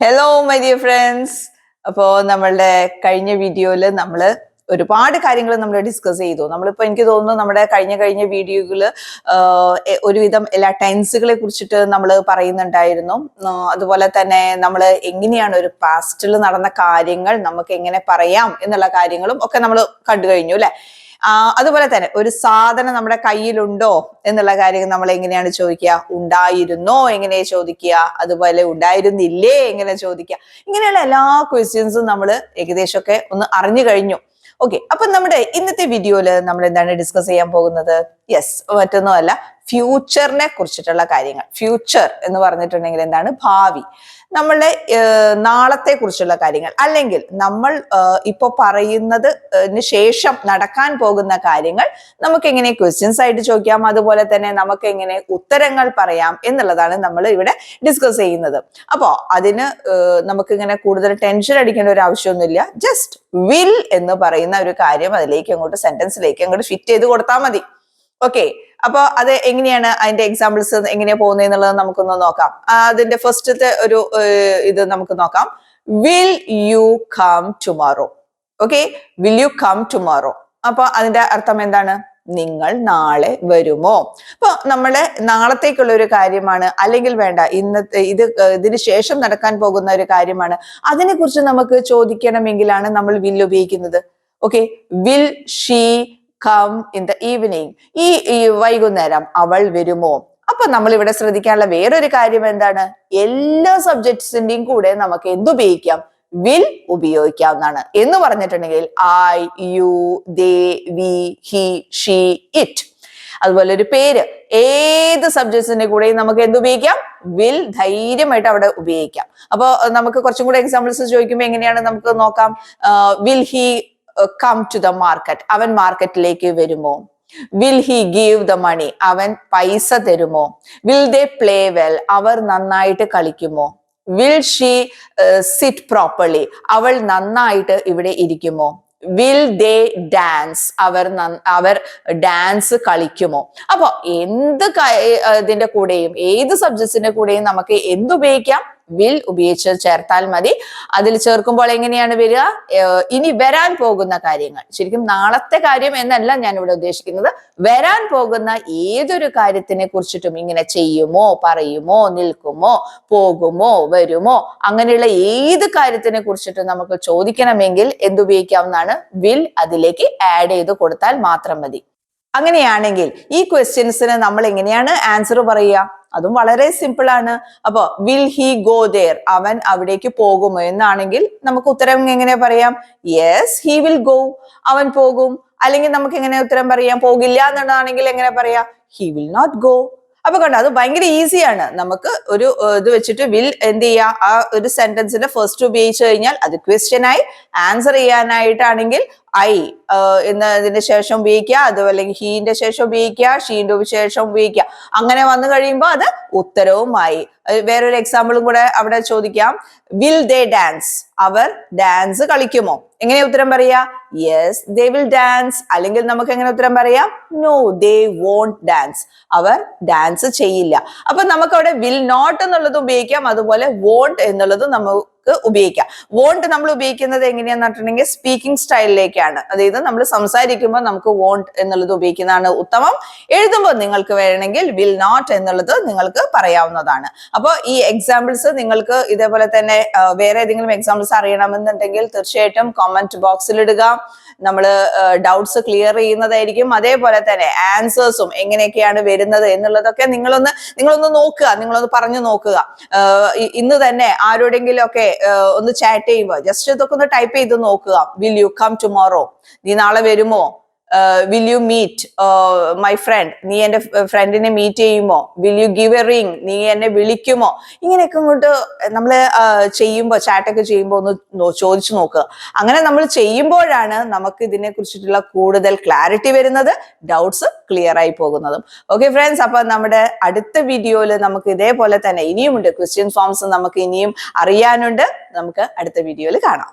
Hello my dear friends. അപ്പോൾ നമ്മളുടെ കഴിഞ്ഞ വീഡിയോയിൽ നമ്മൾ ഒരുപാട് കാര്യങ്ങൾ നമ്മൾ ഡിസ്കസ് ചെയ്തു. നമ്മളിപ്പോൾ എനിക്ക് തോന്നുന്നു നമ്മുടെ കഴിഞ്ഞ വീഡിയോയിൽ ഒരുവിധം എല്ലാ ടെൻസുകളെ കുറിച്ചിട്ട് നമ്മൾ പറയുന്നുണ്ടായിരുന്നു. അതുപോലെ തന്നെ നമ്മൾ എങ്ങനെയാണ് ഒരു പാസ്റ്റിൽ നടന്ന കാര്യങ്ങൾ നമുക്ക് എങ്ങനെ പറയാം എന്നുള്ള കാര്യങ്ങളും ഒക്കെ നമ്മൾ കണ്ടു കഴിഞ്ഞു അല്ലെ. അതുപോലെ തന്നെ ഒരു സാധനം നമ്മുടെ കയ്യിലുണ്ടോ എന്നുള്ള കാര്യം നമ്മൾ എങ്ങനെയാണ് ചോദിക്കുക? ഉണ്ടായിരുന്നോ എങ്ങനെ ചോദിക്കുക? അതുപോലെ ഉണ്ടായിരുന്നില്ലേ എങ്ങനെ ചോദിക്കുക? ഇങ്ങനെയുള്ള എല്ലാ ക്വസ്റ്റ്യൻസും നമ്മൾ ഏകദേശമൊക്കെ ഒന്ന് അറിഞ്ഞു കഴിഞ്ഞു. ഓക്കെ, അപ്പൊ നമ്മുടെ ഇന്നത്തെ വീഡിയോയില് നമ്മൾ എന്താണ് ഡിസ്കസ് ചെയ്യാൻ പോകുന്നത്? യെസ്, മറ്റൊന്നുമല്ല, ഫ്യൂച്ചറിനെ കുറിച്ചിട്ടുള്ള കാര്യങ്ങൾ. ഫ്യൂച്ചർ എന്ന് പറഞ്ഞിട്ടുണ്ടെങ്കിൽ എന്താണ്? ഭാവി, നമ്മളുടെ നാളത്തെ കുറിച്ചുള്ള കാര്യങ്ങൾ, അല്ലെങ്കിൽ നമ്മൾ ഇപ്പൊ പറയുന്നതിന് ശേഷം നടക്കാൻ പോകുന്ന കാര്യങ്ങൾ നമുക്ക് എങ്ങനെ ക്വസ്റ്റ്യൻസ് ആയിട്ട് ചോദിക്കാം, അതുപോലെ തന്നെ നമുക്ക് എങ്ങനെ ഉത്തരങ്ങൾ പറയാം എന്നുള്ളതാണ് നമ്മൾ ഇവിടെ ഡിസ്കസ് ചെയ്യുന്നത്. അപ്പോ അതിന് നമുക്ക് ഇങ്ങനെ കൂടുതൽ ടെൻഷൻ അടിക്കേണ്ട ഒരു ആവശ്യമൊന്നുമില്ല. ജസ്റ്റ് വിൽ എന്ന് പറയുന്ന ഒരു കാര്യം അതിലേക്ക് അങ്ങോട്ട് സെന്റൻസിലേക്ക് അങ്ങോട്ട് ഫിറ്റ് ചെയ്ത് കൊടുത്താൽ മതി. ഓക്കെ, അപ്പൊ അത് എങ്ങനെയാണ്, അതിന്റെ എക്സാമ്പിൾസ് എങ്ങനെയാ പോകുന്നത് എന്നുള്ളത് നമുക്കൊന്ന് നോക്കാം. അതിന്റെ ഫസ്റ്റത്തെ ഒരു ഇത് നമുക്ക് നോക്കാം. Will you come tomorrow? Okay, will you come tomorrow? അപ്പൊ അതിന്റെ അർത്ഥം എന്താണ്? നിങ്ങൾ നാളെ വരുമോ? അപ്പൊ നമ്മളെ നാളത്തേക്കുള്ള ഒരു കാര്യമാണ്, അല്ലെങ്കിൽ വേണ്ട ഇന്നത്തെ ഇതിന് ശേഷം നടക്കാൻ പോകുന്ന ഒരു കാര്യമാണ്. അതിനെ കുറിച്ച് നമുക്ക് ചോദിക്കണമെങ്കിലാണ് നമ്മൾ വിൽ ഉപയോഗിക്കുന്നത്. Okay, will she come in the evening? ഈ വൈകുന്നേരം അവൾ വരുമോ? അപ്പൊ നമ്മൾ ഇവിടെ ശ്രദ്ധിക്കാനുള്ള വേറൊരു കാര്യം എന്താണ്? എല്ലാ സബ്ജക്ട്സിന്റെയും കൂടെ നമുക്ക് എന്തുപയോഗിക്കാം? വിൽ ഉപയോഗിക്കാവുന്നതാണ്. എന്ന് പറഞ്ഞിട്ടുണ്ടെങ്കിൽ I, you, they, we, he, she, it. അതുപോലെ ഒരു പേര്, ഏത് സബ്ജക്ട്സിന്റെ കൂടെയും നമുക്ക് എന്തുപയോഗിക്കാം? വിൽ ധൈര്യമായിട്ട് അവിടെ ഉപയോഗിക്കാം. അപ്പൊ നമുക്ക് കുറച്ചും കൂടെ എക്സാമ്പിൾസ് ചോദിക്കുമ്പോൾ എങ്ങനെയാണ് നമുക്ക് നോക്കാം. Will he come to the market? അവൻ മാർക്കറ്റിലേക്ക് വരുമോ? Will he give the money? അവൻ പൈസ തരുമോ? Will they play well? അവർ നന്നായിട്ട് കളിക്കുമോ? Will she sit properly? അവൾ നന്നായിട്ട് ഇവിടെ ഇരിക്കുമോ? Will they dance? അവർ ഡാൻസ് കളിക്കുമോ? അപ്പൊ എന്ത് ഇതിന്റെ കൂടെയും, ഏത് സബ്ജക്ട്സിന്റെ കൂടെയും നമുക്ക് എന്തുപയോഗിക്കാം? വിൽ ഉപയോഗിച്ച് ചേർത്താൽ മതി. അതിൽ ചേർക്കുമ്പോൾ എങ്ങനെയാണ് വരിക? ഇനി വരാൻ പോകുന്ന കാര്യങ്ങൾ, ശരിക്കും നാളത്തെ കാര്യം എന്നല്ല ഞാൻ ഇവിടെ ഉദ്ദേശിക്കുന്നത്. വരാൻ പോകുന്ന ഏതൊരു കാര്യത്തിനെ കുറിച്ചിട്ടും ഇങ്ങനെ ചെയ്യുമോ, പറയുമോ, നിൽക്കുമോ, പോകുമോ, വരുമോ, അങ്ങനെയുള്ള ഏത് കാര്യത്തിനെ കുറിച്ചിട്ടും നമുക്ക് ചോദിക്കണമെങ്കിൽ എന്തുപയോഗിക്കാവുന്നതാണ്? വിൽ അതിലേക്ക് ആഡ് ചെയ്ത് കൊടുത്താൽ മാത്രം മതി. അങ്ങനെയാണെങ്കിൽ ഈ ക്വസ്റ്റ്യൻസിന് നമ്മൾ എങ്ങനെയാണ് ആൻസർ പറയുക? അതും വളരെ സിമ്പിൾ ആണ്. അപ്പൊ വിൽ ഹി ഗോ ദേർ? അവൻ അവിടേക്ക് പോകുമോ എന്നാണെങ്കിൽ നമുക്ക് ഉത്തരം എങ്ങനെ പറയാം? Yes, he will go. അവൻ പോകും. അല്ലെങ്കിൽ നമുക്ക് എങ്ങനെ ഉത്തരം പറയാം? പോകില്ല എന്നുള്ളതാണെങ്കിൽ എങ്ങനെ പറയാം? He will not go. അപ്പൊ കണ്ടോ, അത് ഭയങ്കര ഈസിയാണ്. നമുക്ക് ഒരു ഇത് വെച്ചിട്ട് വിൽ എന്ത് ചെയ്യാം? ആ ഒരു സെന്റൻസിന്റെ ഫസ്റ്റ് ഉപയോഗിച്ച് കഴിഞ്ഞാൽ അത് ക്വസ്റ്റ്യൻ ആയി. ആൻസർ ചെയ്യാനായിട്ടാണെങ്കിൽ ഐ എന്നതിന്റെ ശേഷം ഉപയോഗിക്കുക, അതുപോലെ അല്ലെങ്കിൽ ഹീന്റെ ശേഷം ഉപയോഗിക്കുക, ഷീന്റെ ശേഷം ഉപയോഗിക്കുക. അങ്ങനെ വന്നു കഴിയുമ്പോൾ അത് ഉത്തരവുമായി. വേറൊരു എക്സാമ്പിളും കൂടെ അവിടെ ചോദിക്കാം. Will they dance? അവർ ഡാൻസ് കളിക്കുമോ? എങ്ങനെ ഉത്തരം പറയാ? Yes, they will dance. അല്ലെങ്കിൽ നമുക്ക് എങ്ങനെ ഉത്തരം പറയാം? No, they won't dance. അവർ ഡാൻസ് ചെയ്യില്ല. അപ്പൊ നമുക്ക് അവിടെ വിൽ നോട്ട് എന്നുള്ളത് ഉപയോഗിക്കാം, അതുപോലെ വോണ്ട് എന്നുള്ളത് നമുക്ക് ഉപയോഗിക്കാം. വോണ്ട് നമ്മൾ ഉപയോഗിക്കുന്നത് എങ്ങനെയാന്ന് പറഞ്ഞിട്ടുണ്ടെങ്കിൽ സ്പീക്കിംഗ് സ്റ്റൈലിലേക്കാണ്. അതായത് നമ്മൾ സംസാരിക്കുമ്പോൾ നമുക്ക് വോണ്ട് എന്നുള്ളത് ഉപയോഗിക്കുന്നതാണ് ഉത്തമം. എഴുതുമ്പോൾ നിങ്ങൾക്ക് വേണമെങ്കിൽ വിൽ നോട്ട് എന്നുള്ളത് നിങ്ങൾക്ക് പറയാവുന്നതാണ്. അപ്പോൾ ഈ എക്സാമ്പിൾസ് നിങ്ങൾക്ക് ഇതേപോലെ തന്നെ വേറെ ഏതെങ്കിലും എക്സാമ്പിൾസ് അറിയണമെന്നുണ്ടെങ്കിൽ തീർച്ചയായിട്ടും കമന്റ് ബോക്സിൽ ഇടുക. നമ്മൾ ഡൗട്ട്സ് ക്ലിയർ ചെയ്യുന്നതായിരിക്കും. അതേപോലെ തന്നെ ആൻസേഴ്സും എങ്ങനെയൊക്കെയാണ് വരുന്നത് എന്നുള്ളതൊക്കെ നിങ്ങളൊന്ന് നോക്കുക, നിങ്ങളൊന്ന് പറഞ്ഞു നോക്കുക. ഇന്ന് തന്നെ ആരോടെങ്കിലും ഒക്കെ ഒന്ന് ചാറ്റ് ചെയ്യുമ്പോൾ ജസ്റ്റ് ഇതൊക്കെ ഒന്ന് ടൈപ്പ് ചെയ്ത് നോക്കുക. Will you come tomorrow? നീ നാളെ വരുമോ? Will you meet my friend? നീ എന്റെ ഫ്രണ്ടിനെ മീറ്റ് ചെയ്യുമോ? Will you give a ring? നീ എന്നെ വിളിക്കുമോ? ഇങ്ങനെയൊക്കെ ഇങ്ങോട്ട് നമ്മൾ ചെയ്യുമ്പോൾ, ചാറ്റൊക്കെ ചെയ്യുമ്പോൾ ഒന്ന് ചോദിച്ചു നോക്കുക. അങ്ങനെ നമ്മൾ ചെയ്യുമ്പോഴാണ് നമുക്ക് ഇതിനെ കുറിച്ചിട്ടുള്ള കൂടുതൽ ക്ലാരിറ്റി വരുന്നത്, ഡൗട്ട്സ് ക്ലിയർ ആയി പോകുന്നതും. ഓക്കെ ഫ്രണ്ട്സ്, അപ്പൊ നമ്മുടെ അടുത്ത വീഡിയോയിൽ നമുക്ക് ഇതേപോലെ തന്നെ ഇനിയുമുണ്ട് ക്വസ്റ്റ്യൻ ഫോംസ് നമുക്ക് ഇനിയും അറിയാനുണ്ട്. നമുക്ക് അടുത്ത വീഡിയോയിൽ കാണാം.